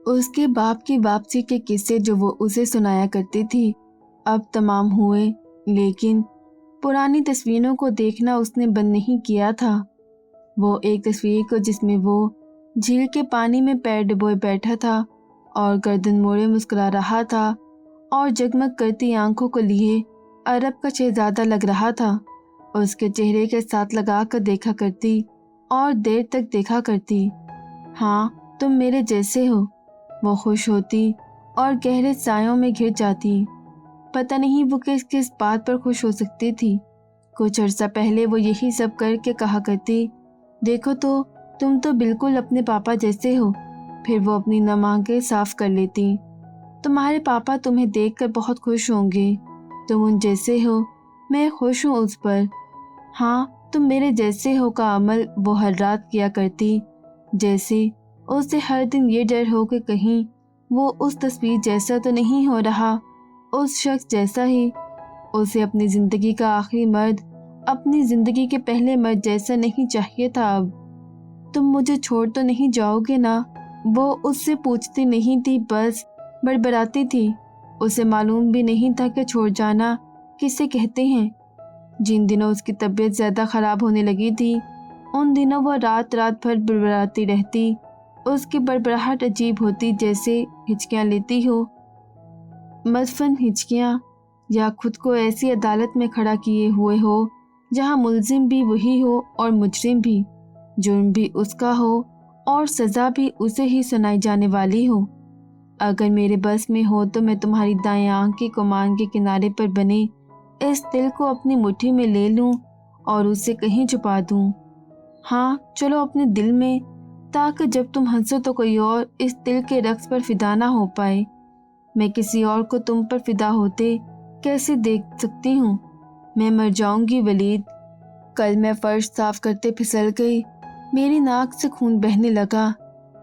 اس کے باپ کی واپسی کے قصے جو وہ اسے سنایا کرتی تھی اب تمام ہوئے، لیکن پرانی تصویروں کو دیکھنا اس نے بند نہیں کیا تھا۔ وہ ایک تصویر کو جس میں وہ جھیل کے پانی میں پیر ڈبوئے بیٹھا تھا اور گردن موڑے مسکرا رہا تھا اور جگمگ کرتی آنکھوں کو لیے عرب کا شہزادہ لگ رہا تھا، اس کے چہرے کے ساتھ لگا کر دیکھا کرتی اور دیر تک دیکھا کرتی۔ ہاں تم میرے جیسے ہو، وہ خوش ہوتی اور گہرے سایوں میں گر جاتی۔ پتہ نہیں وہ کس کس بات پر خوش ہو سکتی تھی۔ کچھ عرصہ پہلے وہ یہی سب کر کے کہا کرتی، دیکھو تو تم تو بالکل اپنے پاپا جیسے ہو۔ پھر وہ اپنی نم آنکھیں صاف کر لیتی۔ تمہارے پاپا تمہیں دیکھ کر بہت خوش ہوں گے، تم ان جیسے ہو، میں خوش ہوں اس پر۔ ہاں تم میرے جیسے ہو کا عمل وہ ہر رات کیا کرتی، جیسے اسے ہر دن یہ ڈر ہو کہ کہیں وہ اس تصویر جیسا تو نہیں ہو رہا، اس شخص جیسا ہی۔ اسے اپنی زندگی کا آخری مرد اپنی زندگی کے پہلے مرد جیسا نہیں چاہیے تھا۔ اب تم مجھے چھوڑ تو نہیں جاؤ گے نا؟ وہ اس سے پوچھتی نہیں تھی، بس بڑبڑاتی تھی۔ اسے معلوم بھی نہیں تھا کہ چھوڑ جانا کسے کہتے ہیں۔ جن دنوں اس کی طبیعت زیادہ خراب ہونے لگی تھی ان دنوں وہ رات رات بھر بڑبڑاتی رہتی۔ اس کی بڑبڑاہٹ عجیب ہوتی، جیسے ہچکیاں لیتی ہو، مدفن ہچکیاں، یا خود کو ایسی عدالت میں کھڑا کیے ہوئے ہو جہاں ملزم بھی وہی ہو اور مجرم بھی، جرم بھی اس کا ہو اور سزا بھی اسے ہی سنائی جانے والی ہو۔ اگر میرے بس میں ہو تو میں تمہاری دائیں آنکھ کی کمان کے کنارے پر بنے اس دل کو اپنی مٹھی میں لے لوں اور اسے کہیں چھپا دوں۔ ہاں چلو اپنے دل میں، تاکہ جب تم ہنسو تو کوئی اور اس دل کے رقص پر فدا نہ ہو پائے۔ میں کسی اور کو تم پر فدا ہوتے کیسے دیکھ سکتی ہوں؟ میں مر جاؤں گی ولید۔ کل میں فرش صاف کرتے پھسل گئی، میری ناک سے خون بہنے لگا،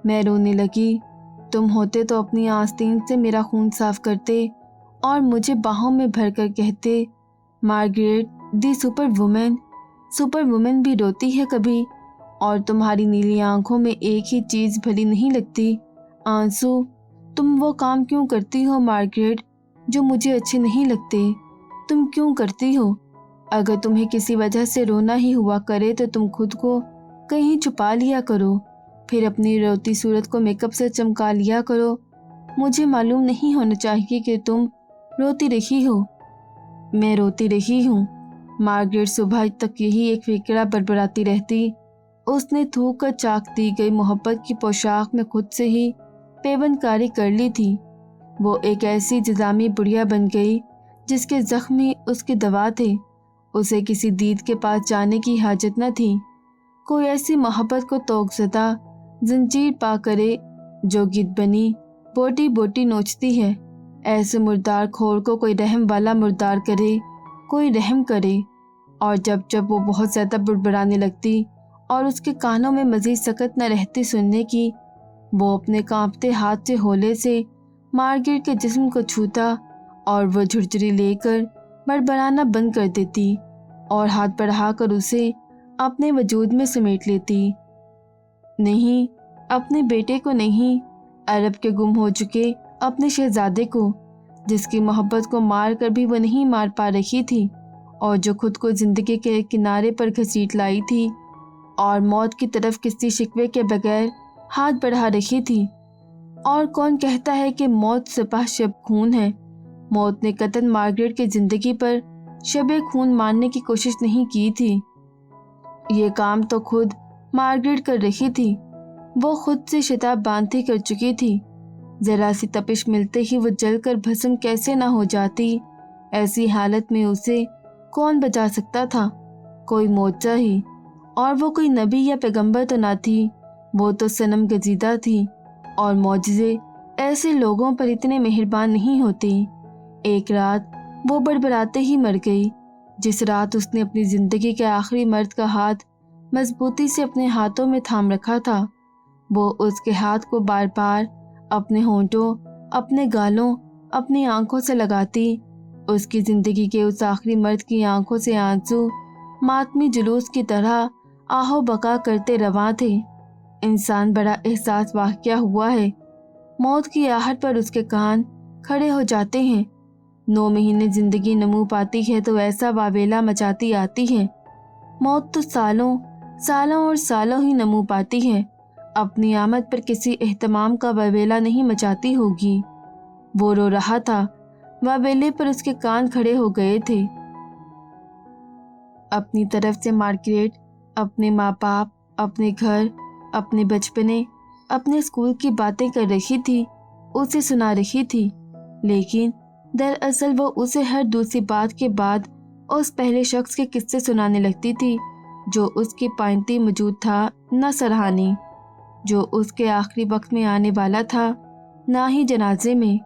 میں رونے لگی۔ تم ہوتے تو اپنی آستین سے میرا خون صاف کرتے اور مجھے باہوں میں بھر کر کہتے، مارگریٹ دی سپر وومن۔ سپر وومن بھی روتی ہے کبھی، اور تمہاری نیلی آنکھوں میں ایک ہی چیز بھلی نہیں لگتی، آنسو۔ تم وہ کام کیوں کرتی ہو مارگریٹ جو مجھے اچھے نہیں لگتے؟ تم کیوں کرتی ہو؟ اگر تمہیں کسی وجہ سے رونا ہی ہوا کرے تو تم خود کو کہیں چھپا لیا کرو، پھر اپنی روتی صورت کو میک اپ سے چمکا لیا کرو۔ مجھے معلوم نہیں ہونا چاہیے کہ تم روتی رہی ہو۔ میں روتی رہی ہوں۔ مارگریٹ صبح تک یہی ایک فقرہ بڑبڑاتی رہتی۔ اس نے تھوک کر چاک دی گئی محبت کی پوشاک میں خود سے ہی پیوند کاری کر لی تھی۔ وہ ایک ایسی جزامی بڑھیا بن گئی جس کے زخم ہی اس کی دوا تھے۔ اسے کسی دید کے پاس جانے کی حاجت نہ تھی۔ کوئی ایسی محبت کو توق زدہ زنجیر پا کرے جو گدھ بنی بوٹی بوٹی نوچتی ہے، ایسے مردار کھور کو کوئی رحم والا مردار کرے، کوئی رحم کرے۔ اور جب جب وہ بہت زیادہ بڑبڑانے لگتی اور اس کے کانوں میں مزید سکت نہ رہتی سننے کی، وہ اپنے کانپتے ہاتھ سے ہولے سے مارگریٹ کے جسم کو چھوتا اور وہ جھرجھری لے کر بڑبڑانا بند کر دیتی اور ہاتھ بڑھا کر اسے اپنے وجود میں سمیٹ لیتی۔ نہیں، اپنے بیٹے کو نہیں، عرب کے گم ہو چکے اپنے شہزادے کو، جس کی محبت کو مار کر بھی وہ نہیں مار پا رہی تھی، اور جو خود کو زندگی کے کنارے پر گھسیٹ لائی تھی اور موت کی طرف کسی شکوے کے بغیر ہاتھ بڑھا رہی تھی۔ اور کون کہتا ہے کہ موت سپاہ شب خون ہے؟ موت نے قطعاً مارگریٹ کی زندگی پر شب خون مارنے کی کوشش نہیں کی تھی۔ یہ کام تو خود مارگریٹ کر رہی تھی۔ وہ خود سے شتاب باندھی کر چکی تھی۔ ذرا سی تپش ملتے ہی وہ جل کر بھسم کیسے نہ ہو جاتی۔ ایسی حالت میں اسے کون بچا سکتا تھا؟ کوئی معجزہ ہی، اور وہ کوئی نبی یا پیغمبر تو نہ تھی، وہ تو صنم گزیدہ تھی، اور معجزے ایسے لوگوں پر اتنے مہربان نہیں ہوتے۔ ایک رات وہ بڑبڑاتے ہی مر گئی، جس رات اس نے اپنی زندگی کے آخری مرد کا ہاتھ مضبوطی سے اپنے ہاتھوں میں تھام رکھا تھا۔ وہ اس کے ہاتھ کو بار بار اپنے ہونٹوں، اپنے گالوں، اپنی آنکھوں سے لگاتی۔ اس کی زندگی کے اس آخری مرد کی آنکھوں سے آنسو ماتمی جلوس کی طرح آہو بکا کرتے رواں تھے۔ انسان بڑا احساس واقعہ ہوا ہے، मौत की आहट पर उसके कान खड़े हो जाते हैं। 9 महीने जिंदगी नमू पाती है तो ऐसा वावेला मचाती आती है। मौत तो सालों सालों और सालों ही नमू पाती है, अपनी आमद पर किसी एहतमाम का वावेला नहीं मचाती होगी। वो रो रहा था, वावेले पर उसके कान खड़े हो गए थे। अपनी तरफ से मार्गरेट अपने माँ बाप, अपने घर, अपने बचपने, अपने स्कूल की बातें कर रही थी, उसे सुना रही थी। लेकिन दरअसल वो उसे हर दूसरी बात के बाद उस पहले शख्स के किस्से सुनाने लगती थी जो उसके पाइंती मौजूद था, न सरहानी, जो उसके आखिरी वक्त में आने वाला था, ना ही जनाजे में।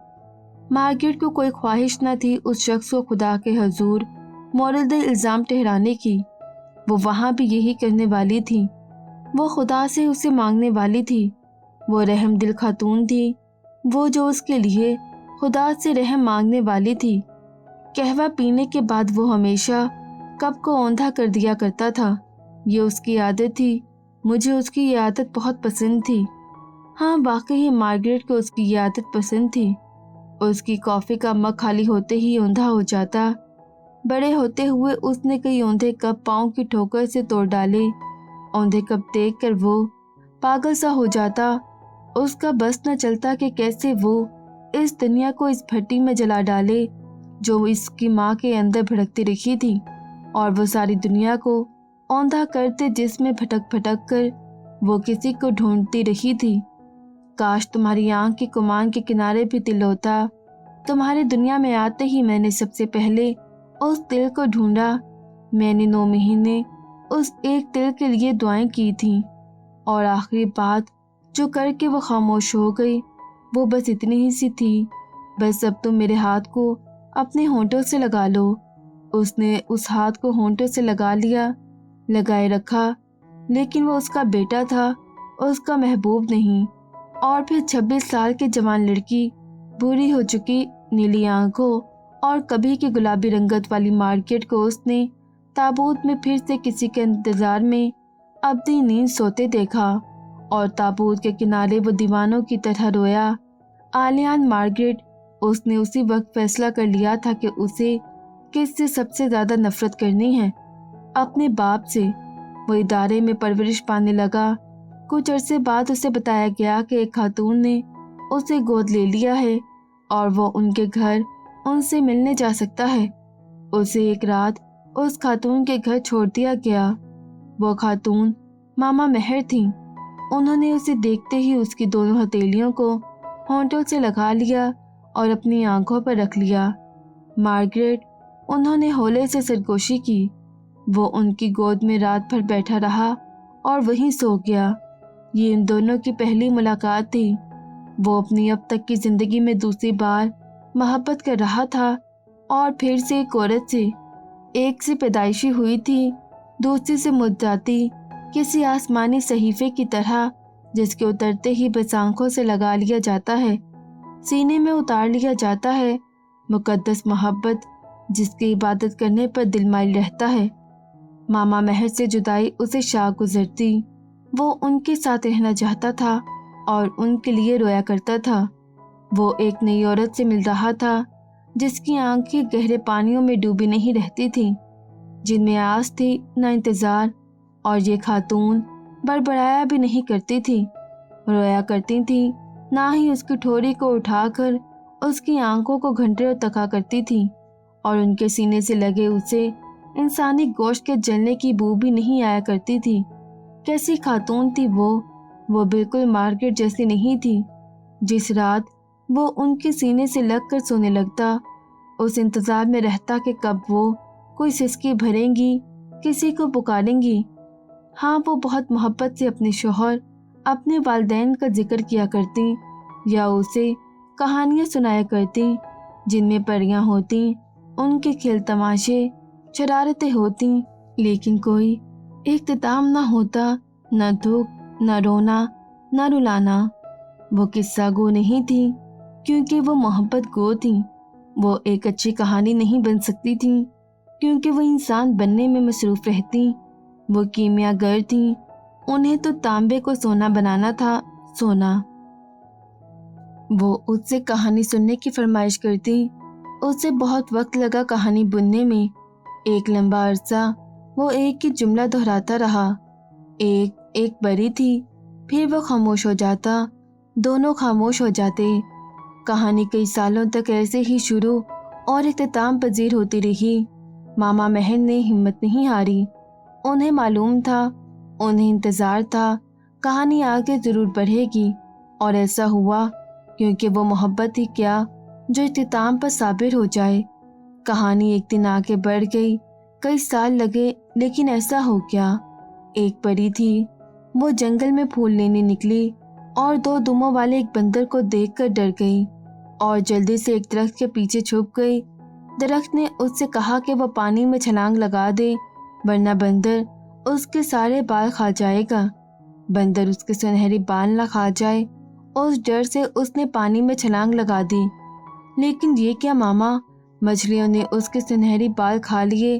मार्गरेट को कोई ख्वाहिश न थी उस शख्स को खुदा के हजूर मोरद इल्ज़ाम ठहराने की। वो वहाँ भी यही करने वाली थी। वो खुदा से उसे मांगने वाली थी। वो रहम दिल खातून थी, वो जो उसके लिए खुदा से रहम मांगने वाली थी। कहवा पीने के बाद वो हमेशा कप को औंधा कर दिया करता था। ये उसकी आदत थी। मुझे उसकी ये आदत बहुत पसंद थी। हाँ, वाकई मार्गरेट को उसकी ये आदत पसंद थी। उसकी कॉफ़ी का मग खाली होते ही औंधा हो जाता। बड़े होते हुए उसने कई औंधे कप पाँव की ठोकर से तोड़ डाले। औंधे कप देख कर वो पागल सा हो जाता। उसका बस न चलता कि कैसे वो इस दुनिया को इस भट्टी में जला डाले जो इसकी माँ के अंदर भड़कती रखी थी, और वो सारी दुनिया को औंधा करते जिसमें भटक भटक कर वो किसी को ढूंढती रही थी। काश तुम्हारी आंख के कुमान के किनारे भी दिल होता। तुम्हारी दुनिया में आते ही मैंने सबसे पहले उस दिल को ढूंढा। मैंने 9 महीने उस एक दिल के लिए दुआएं की थीं, और आखिरी बात जो करके वो खामोश हो गई वो बस इतनी ही सी थी, बस अब तुम मेरे हाथ को अपने होंठों से लगा लो। उसने उस हाथ को होंठों से लगा लिया, लगाए रखा, लेकिन वो उसका बेटा था, उसका महबूब नहीं। और फिर 26 साल की जवान लड़की, बूढ़ी हो चुकी, नीली आंखों और कभी की गुलाबी रंगत वाली मार्गरेट को उसने ताबूत में फिर से किसी के इंतजार में अपनी नींद सोते देखा, और ताबूत के किनारे वो दीवानों की तरह रोया। आलियान मार्गरेट, उसने उसी वक्त फैसला कर लिया था कि उसे किससे सबसे ज्यादा नफरत करनी है, अपने बाप से। वो इदारे में परवरिश पाने लगा। कुछ अरसे बाद उसे बताया गया कि एक खातून ने उसे गोद ले लिया है और वो उनके घर उनसे मिलने जा सकता है। उसे एक रात उस खातून के घर छोड़ दिया गया। वो खातून मामा मेहर थी। उन्होंने उसे देखते ही उसकी दोनों हथेलियों को होंठों से लगा लिया और अपनी आंखों पर रख लिया। मार्गरेट, उन्होंने हौले से सरगोशी की। वो उनकी गोद में रात भर बैठा रहा और वहीं सो गया। ये इन दोनों की पहली मुलाकात थी। वो अपनी अब तक की जिंदगी में दूसरी बार मोहब्बत कर रहा था, और फिर से एक औरत से। एक से पैदाइशी हुई थी, दूसरी से मुद्दाती, किसी आसमानी सहीफे की तरह जिसके उतरते ही बस आंखों से लगा लिया जाता है, सीने में उतार लिया जाता है। मुकद्दस मोहब्बत जिसकी इबादत करने पर दिल माइल रहता है। मामा मेहर से जुदाई उसे शाह गुजरती। वो उनके साथ रहना चाहता था और उनके लिए रोया करता था। वो एक नई औरत से मिल रहा था जिसकी आंखें गहरे पानियों में डूबी नहीं रहती थी, जिनमें आस थी न इंतजार, और ये खातून बड़बड़ाया भी नहीं करती थी, रोया करती थी, ना ही उसकी ठोड़ी को उठाकर उसकी आंखों को घंटों तका करती थी, और उनके सीने से लगे उसे इंसानी गोश्त के जलने की बू भी नहीं आया करती थी। कैसी खातून थी वो बिल्कुल मार्गरेट जैसी नहीं थी। जिस रात वो उनके सीने से लग कर सोने लगता, उस इंतजार में रहता कि कब वो कोई सिसकी भरेंगी, किसी को पुकारेंगी। हाँ, वो बहुत मोहब्बत से अपने शौहर, अपने वालिदैन का जिक्र किया करती, या उसे कहानियाँ सुनाया करती जिनमें परियां होती, उनके खेल तमाशे, शरारतें होती, लेकिन कोई इख्तिताम न होता, न दुख, न रोना, न रुलाना। वो किस्सा गो नहीं थी, क्योंकि वो मोहब्बत गो थी। वो एक अच्छी कहानी नहीं बन सकती थी, क्योंकि वो इंसान बनने में मसरूफ रहती। वो कीमियागर थी, उन्हें तो तांबे को सोना बनाना था, सोना। वो उससे कहानी सुनने की फरमाइश करती। उसे बहुत वक्त लगा कहानी बुनने में। एक लंबा अरसा वो एक ही जुमला दोहराता रहा, एक परी थी। फिर वो खामोश हो जाता, दोनों खामोश हो जाते। कहानी कई सालों तक ऐसे ही शुरू और इख्तिताम पजीर होती रही। मामा महर ने हिम्मत नहीं हारी। उन्हें मालूम था, उन्हें इंतज़ार था, कहानी आगे ज़रूर बढ़ेगी। और ऐसा हुआ, क्योंकि वो मोहब्बत ही क्या जो इख्तिताम पर साबिर हो जाए। कहानी एक दिन आगे बढ़ गई। कई साल लगे, लेकिन ऐसा हो गया। एक परी थी, वो जंगल में फूल लेने निकली और दो दुमों वाले एक बंदर को देखकर डर गई और जल्दी से एक दरख्त के पीछे छुप गई। दरख्त ने उससे कहा कि वह पानी में छलांग लगा दे, वरना बंदर उसके सारे बाल खा जाएगा। बंदर उसके सुनहरी बाल ना खा जाए, उस डर से उसने पानी में छलांग लगा दी। लेकिन ये क्या मामा, मछलियों ने उसके सुनहरी बाल खा लिए।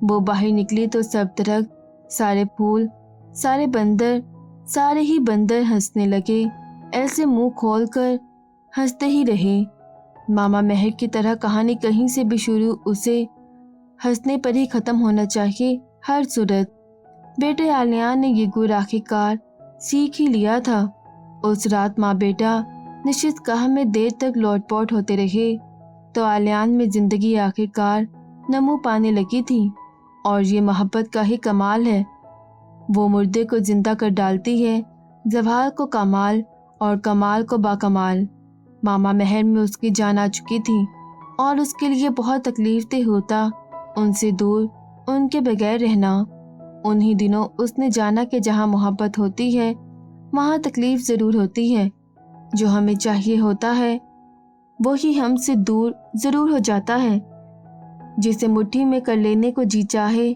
वो बाहर निकली तो सब दरख्त, सारे फूल, सारे बंदर, सारे ही बंदर हंसने लगे। ऐसे मुंह खोलकर हंसते ही रहे। मामा महर की तरह कहानी कहीं से भी शुरू उसे हंसने पर ही खत्म होना चाहिए, हर सूरत। बेटे आलियान ने ये गुर आखिरकार सीख ही लिया था। उस रात माँ बेटा निश्चितगाह में देर तक लौटपौट होते रहे तो आलियान में जिंदगी आखिरकार नमू पाने लगी थी। और ये मोहब्बत का ही कमाल है, वो मुर्दे को जिंदा कर डालती है, ज़वाल को कमाल और कमाल को बाकमाल। मामा महर में उसकी जान आ चुकी थी और उसके लिए बहुत तकलीफ होता उनसे दूर, उनके बगैर रहना। उन्हीं दिनों उसने जाना कि जहाँ मोहब्बत होती है वहाँ तकलीफ ज़रूर होती है। जो हमें चाहिए होता है वही हमसे दूर ज़रूर हो जाता है। जिसे मुट्ठी में कर लेने को जी चाहे,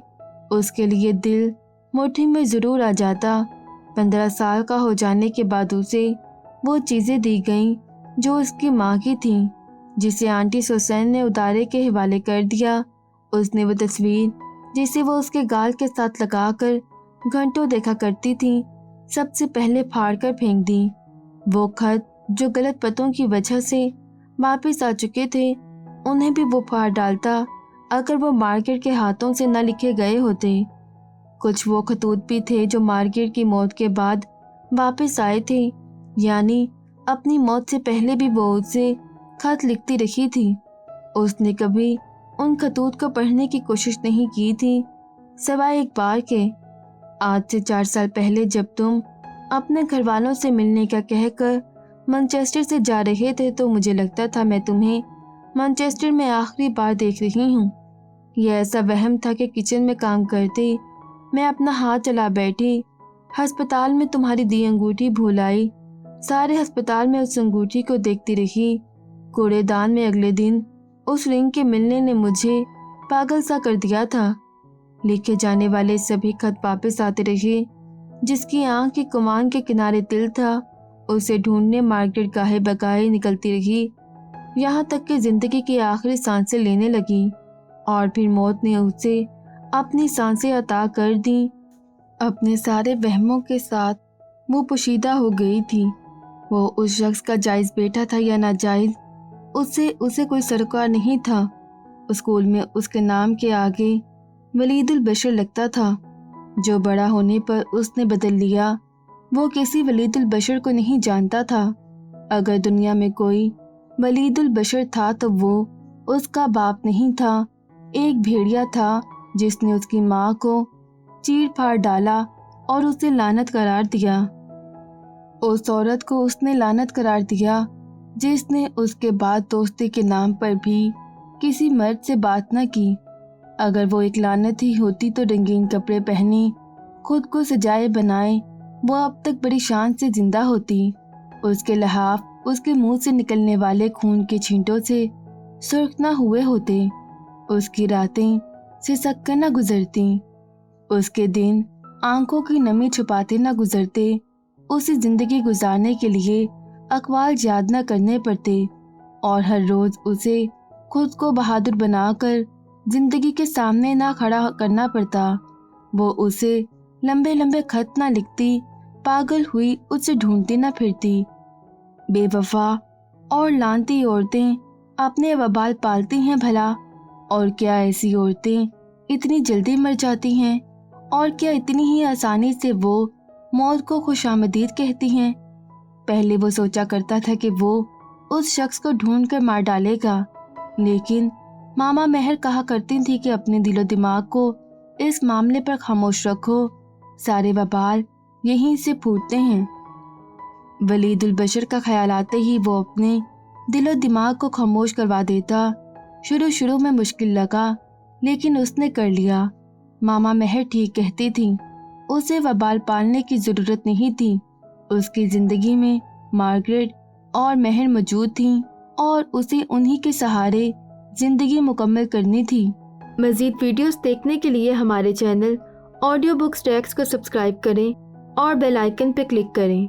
उसके लिए दिल मुट्ठी में ज़रूर आ जाता। 15 साल का हो जाने के बाद उसे वो चीज़ें दी गईं जो उसकी माँ की थीं, जिसे आंटी सुसैन ने उतारे के हवाले कर दिया। उसने वो तस्वीर जिसे वो उसके गाल के साथ लगाकर घंटों देखा करती थी, सबसे पहले फाड़ कर फेंक दी। वो खत जो गलत पतों की वजह से वापस आ चुके थे, उन्हें भी वो फाड़ डालता अगर वो मार्केट के हाथों से न लिखे गए होते। कुछ वो खतूत भी थे जो मार्केट की मौत के बाद वापस आए थे, यानी अपनी मौत से पहले भी वो उससे खत लिखती रही थी। उसने कभी उन खतूत को पढ़ने की कोशिश नहीं की थी, सिवाय एक बार के। आज से 4 साल पहले जब तुम अपने घर वालों से मिलने का कहकर मैनचेस्टर से जा रहे थे तो मुझे लगता था मैं तुम्हें मैनचेस्टर में आखिरी बार देख रही हूँ। यह ऐसा वहम था कि किचन में काम करते मैं अपना हाथ चला बैठी। अस्पताल में तुम्हारी दी अंगूठी भूल आई। सारे अस्पताल में उस अंगूठी को देखती रही। कूड़ेदान में अगले दिन उस रिंग के मिलने ने मुझे पागल सा कर दिया था। लिखे जाने वाले सभी खत वापस आते रहे। जिसकी आंख के कुमान के किनारे तिल था, उसे ढूंढने मार्केट गाहे बगाहे निकलती रही, यहाँ तक कि जिंदगी की आखिरी सांसें लेने लगी। और फिर मौत ने उसे अपनी सांसें अता कर दी। अपने सारे वहमों के साथ वो पोशीदा हो गई थी। वो उस शख्स का जायज बेटा था या नाजायज, उसे कोई सरोकार नहीं था। स्कूल में उसके नाम के आगे वलीदुल बशर लगता था, जो बड़ा होने पर उसने बदल लिया। वो किसी वलीदुल बशर को नहीं जानता था। अगर दुनिया में कोई वलीदुल बशर था तो वो उसका बाप नहीं था, एक भेड़िया था जिसने उसकी माँ को चीर फाड़ डाला और उसे लानत करार दिया। उस औरत को उसने लानत करार दिया जिसने उसके बाद दोस्ती के नाम पर भी किसी मर्द से बात न की। अगर वो एक लानत ही होती तो रंगीन कपड़े पहने, खुद को सजाए बनाए वो अब तक बड़ी शान से जिंदा होती। उसके लहाफ उसके मुंह से निकलने वाले खून के छींटों से सुर्ख न हुए होते। उसकी रातें सिसक कर न गुजरती। उसके दिन आंखों की नमी छुपाते न गुजरते। उसे जिंदगी गुजारने के लिए अकवाल याद न करने पड़ते और हर रोज उसे खुद को बहादुर बनाकर जिंदगी के सामने ना खड़ा करना पड़ता। वो उसे लंबे लंबे खत ना लिखती, पागल हुई उसे ढूंढती ना फिरती। बेवफा और लानती औरतें अपने वबाल पालती हैं भला? और क्या ऐसी औरतें इतनी जल्दी मर जाती हैं? और क्या इतनी ही आसानी से वो मौत को खुशामदीद कहती हैं? पहले वो सोचा करता था कि वो उस शख्स को ढूंढ कर मार डालेगा, लेकिन मामा मेहर कहा करती थी कि अपने दिलो दिमाग को इस मामले पर खामोश रखो, सारे वबाल यहीं से फूटते हैं। वलीदुल बशर का ख्याल आते ही वो अपने दिलो दिमाग को खामोश करवा देता। शुरू में मुश्किल लगा, लेकिन उसने कर लिया। मामा मेहर ठीक कहती थी, उसे वबाल पालने की जरूरत नहीं थी। उसकी जिंदगी में मार्गरेट और मेहर मौजूद थीं और उसे उन्हीं के सहारे जिंदगी मुकम्मल करनी थी। मज़ीद वीडियोस देखने के लिए हमारे चैनल ऑडियो बुक्स टैक्स को सब्सक्राइब करें और बेल आइकन पर क्लिक करें।